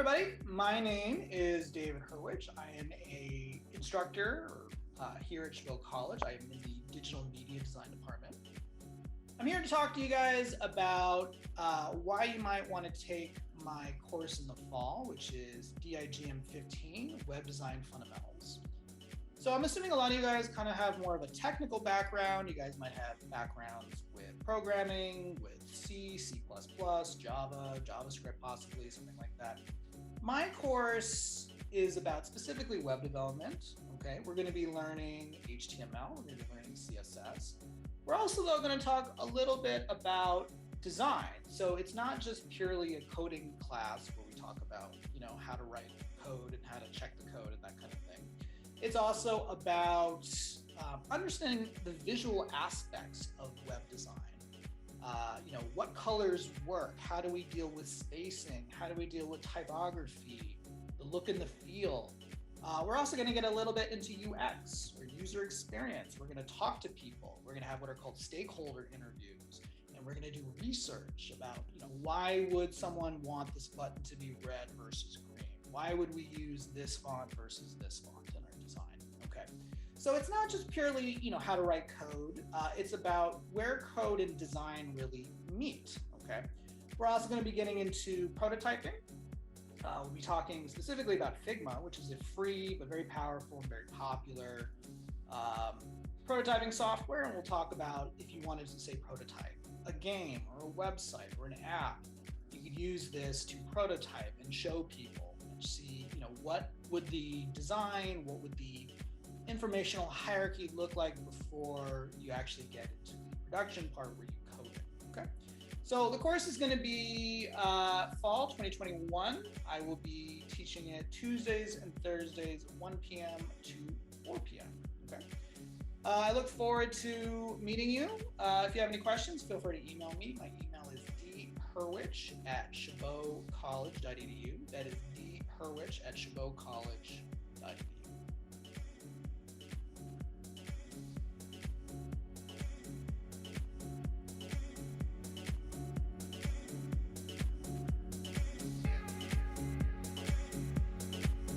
everybody. My name is David Hurwich. I am an instructor here at Chabot College. I am in the Digital Media Design Department. I'm here to talk to you guys about why you might want to take my course in the fall, which is DIGM15, Web Design Fundamentals. So I'm assuming a lot of you guys kind of have more of a technical background. You guys might have backgrounds with programming, with C, C++, Java, JavaScript possibly, something like that. My course is about specifically web development. Okay, we're going to be learning HTML, we're going to be learning CSS. We're also though going to talk a little bit about design. So it's not just purely a coding class where we talk about, how to write code and how to check the code and that kind of thing. It's also about understanding the visual aspects of web design. What colors work? How do we deal with spacing? How do we deal with typography, the look and the feel? We're also going to get a little bit into UX or user experience. We're going to talk to people. We're going to have what are called stakeholder interviews. And we're going to do research about, why would someone want this button to be red versus green? Why would we use this font versus this font in our design? Okay, so it's not just purely, how to write code. It's about where code and design really meet. Okay, we're also going to be getting into prototyping. We'll be talking specifically about Figma, which is a free but very powerful and very popular prototyping software. And we'll talk about if you wanted to say prototype a game or a website or an app, you could use this to prototype and show people and see, what would the design, what would the informational hierarchy look like before you actually get into the production part where you code it. Okay. So the course is going to be fall 2021. I will be teaching it Tuesdays and Thursdays, 1 p.m. to 4 p.m. Okay. I look forward to meeting you. If you have any questions, feel free to email me. My email is dhurwich@chabotcollege.edu. That is dhurwich@chabotcollege.edu.